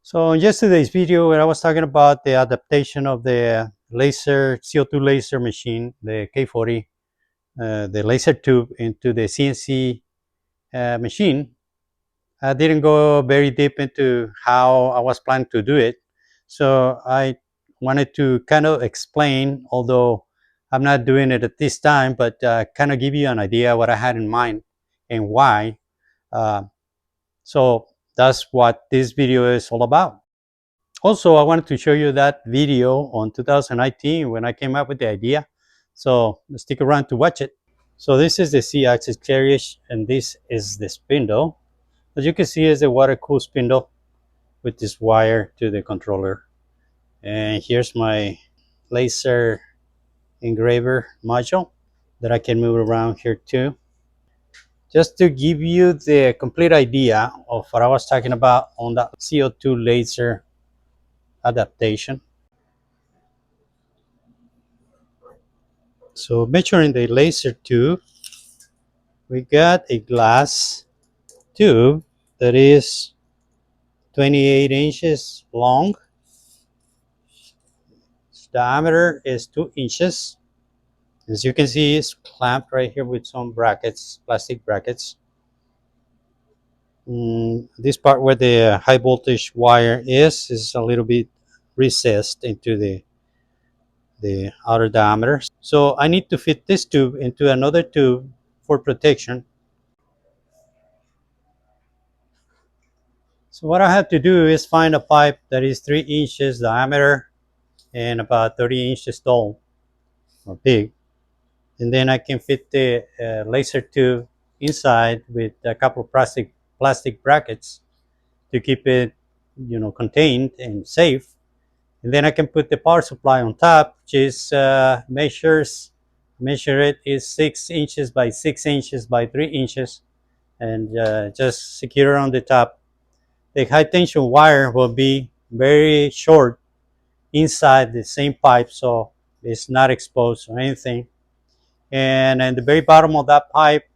So in yesterday's video, where I was talking about the adaptation of the laser CO2 laser machine, the K40, the laser tube into the CNC machine, I didn't go very deep into how I was planning to do it. So I wanted to kind of explain, although I'm not doing it at this time, but kind of give you an idea what I had in mind and why. Uh, so that's what this video is all about. Also, I wanted to show you that video on 2019 when I came up with the idea. So stick around to watch it. So this is the C-axis carriage and this is the spindle. As you can see, is the water cooled spindle with this wire to the controller. And here's my laser engraver module that I can move around here too. Just to give you the complete idea of what I was talking about on that CO2 laser adaptation. So measuring the laser tube, we got a glass tube that is 28 inches long. Its diameter is 2 inches. As you can see, it's clamped right here with some brackets, plastic brackets. This part where the high voltage wire is a little bit recessed into the outer diameter. So I need to fit this tube into another tube for protection. So what I have to do is find a pipe that is 3 inches diameter and about 30 inches tall or big. And then I can fit the laser tube inside with a couple of plastic brackets to keep it, contained and safe. And then I can put the power supply on top, which is measure it is 6 inches by 6 inches by 3 inches, and just secure it on the top. The high tension wire will be very short inside the same pipe, so it's not exposed or anything. And at the very bottom of that pipe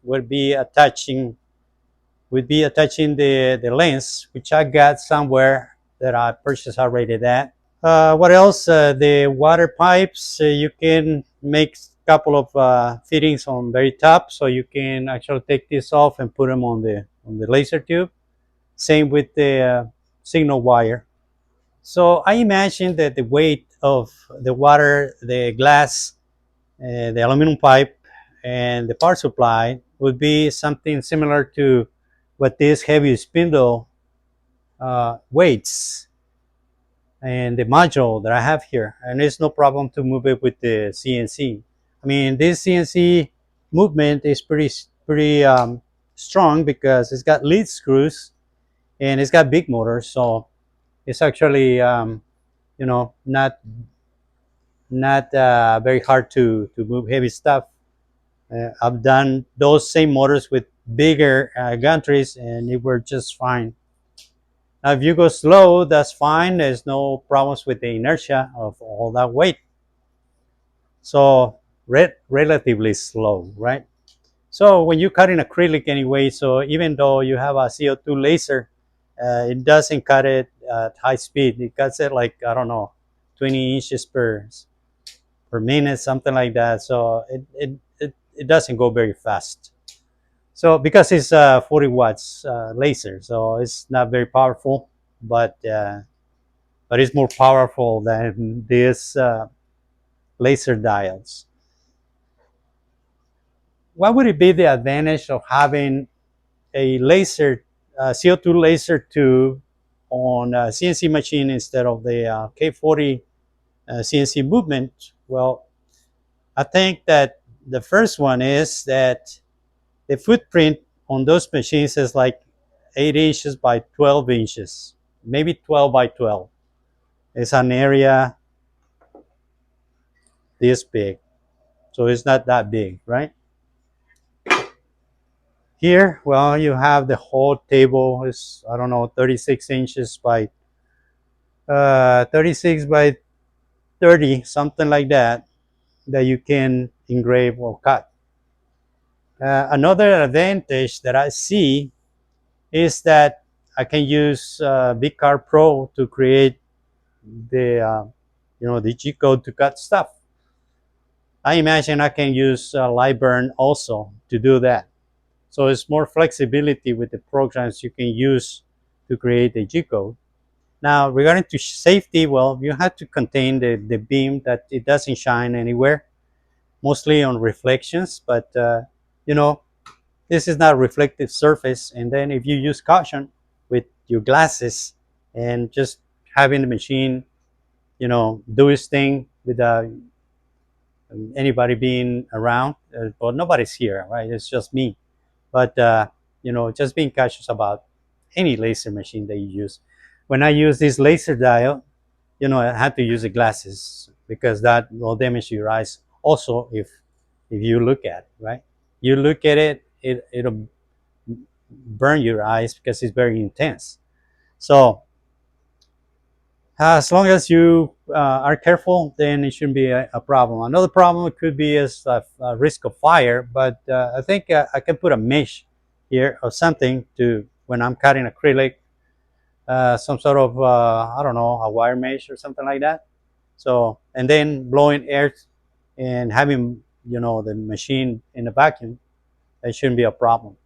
would be attaching the lens, which I got somewhere that I purchased already. That what else? The water pipes, you can make a couple of fittings on very top, so you can actually take this off and put them on the laser tube. Same with the signal wire. So I imagine that the weight of the water, the glass, the aluminum pipe, and the power supply would be something similar to what this heavy spindle weights and the module that I have here. And it's no problem to move it with the CNC. I mean, this CNC movement is pretty strong because it's got lead screws and it's got big motors. So it's actually not very hard to move heavy stuff. I've done those same motors with bigger gantries and it worked just fine. Now if you go slow, that's fine. There's no problems with the inertia of all that weight. So relatively slow, right? So when you cut in acrylic anyway, so even though you have a CO2 laser, it doesn't cut it at high speed. It cuts it like, I don't know, 20 inches per minute, something like that. So it doesn't go very fast. So because it's 40 watts laser, so it's not very powerful, but it's more powerful than these laser diodes. What would it be the advantage of having a laser CO2 laser tube on a CNC machine instead of the K40 CNC movement? Well, I think that the first one is that the footprint on those machines is like 8 inches by 12 inches, maybe 12 by 12. It's an area this big, so it's not that big, right? Here, well, you have the whole table is, I don't know, 36 inches by 36 by 30, something like that, that you can engrave or cut. Another advantage that I see is that I can use VCard Pro to create the the G code to cut stuff. I imagine I can use Lightburn also to do that. So it's more flexibility with the programs you can use to create the G code. Now, regarding to safety, well, you have to contain the beam that it doesn't shine anywhere, mostly on reflections, but you know, this is not a reflective surface. And then if you use caution with your glasses and just having the machine, do its thing without anybody being around, well, nobody's here, right? It's just me. But just being cautious about any laser machine that you use. When I use this laser diode, I had to use the glasses because that will damage your eyes. Also, if you look at it, right? You look at it, it'll burn your eyes because it's very intense. So as long as you are careful, then it shouldn't be a problem. Another problem could be is a risk of fire, but I think I can put a mesh here or something to when I'm cutting acrylic, some sort of I don't know, a wire mesh or something like that. So and then blowing air and having the machine in a vacuum, that shouldn't be a problem.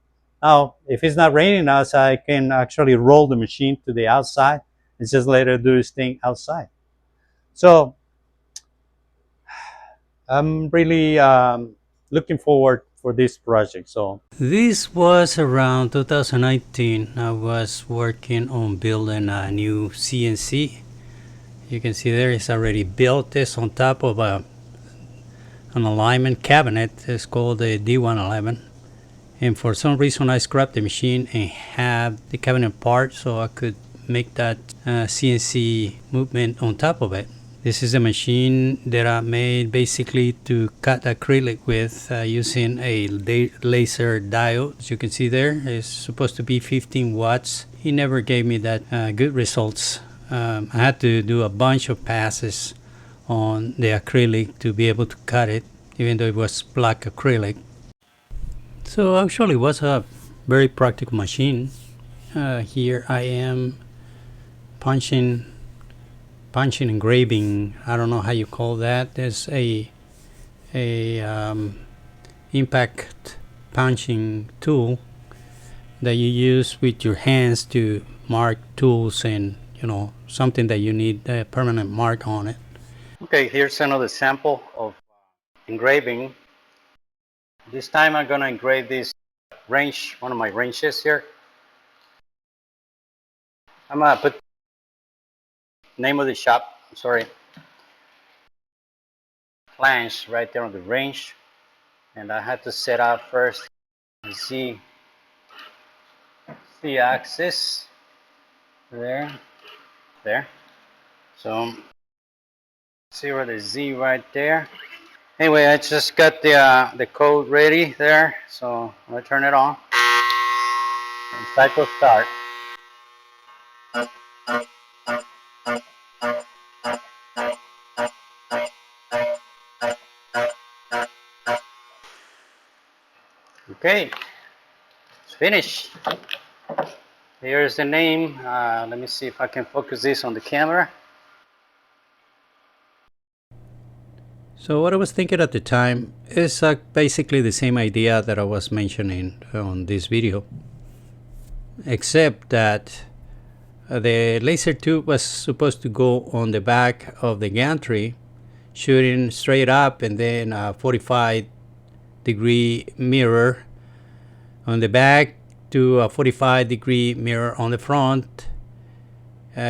Now, if it's not raining outside, I can actually roll the machine to the outside and just let it do its thing outside. So I'm really looking forward for this project. So this was around 2019. I was working on building a new CNC. You can see there it's already built. This on top of an alignment cabinet. It's called the D111. And for some reason I scrapped the machine and have the cabinet part so I could make that CNC movement on top of it. This is a machine that I made basically to cut acrylic with using a laser diode. As you can see there, it's supposed to be 15 watts. He never gave me that good results. I had to do a bunch of passes on the acrylic to be able to cut it, even though it was black acrylic. So actually it was a very practical machine. Here I am punching, engraving. I don't know how you call that. There's a impact punching tool that you use with your hands to mark tools and something that you need a permanent mark on it. Okay, here's another sample of engraving. This time I'm gonna engrave this wrench, one of my wrenches here. I'm gonna put name of the shop, flange right there on the wrench, and I had to set out first the Z axis there. So see where the Z right there. Anyway, I just got the code ready there, so I'm gonna turn it on and cycle start. Okay, it's finished. Here's the name. Let me see if I can focus this on the camera. So what I was thinking at the time is basically the same idea that I was mentioning on this video, except that the laser tube was supposed to go on the back of the gantry, shooting straight up, and then a 45-degree mirror on the back to a 45-degree mirror on the front,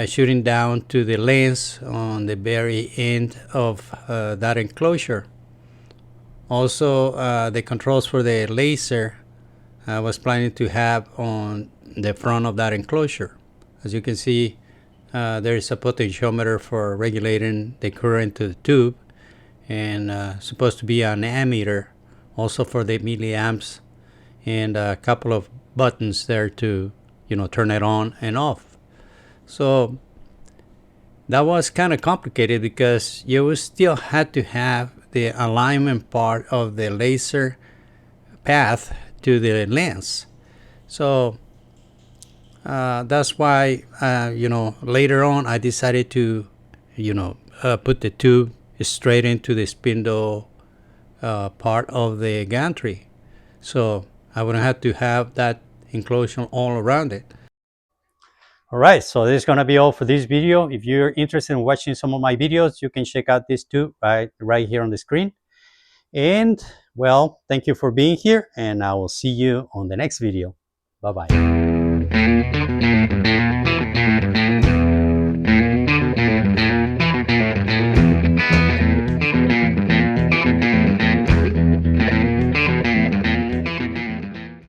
shooting down to the lens on the very end of that enclosure. Also, the controls for the laser I was planning to have on the front of that enclosure. As you can see, there is a potentiometer for regulating the current to the tube, and supposed to be an ammeter also for the milliamps, and a couple of buttons there to turn it on and off. So that was kind of complicated because you still had to have the alignment part of the laser path to the lens. So That's why, later on I decided to, put the tube straight into the spindle part of the gantry. So I wouldn't have to have that enclosure all around it. All right, so this is gonna be all for this video. If you're interested in watching some of my videos, you can check out this tube right here on the screen. And well, thank you for being here, and I will see you on the next video. Bye-bye.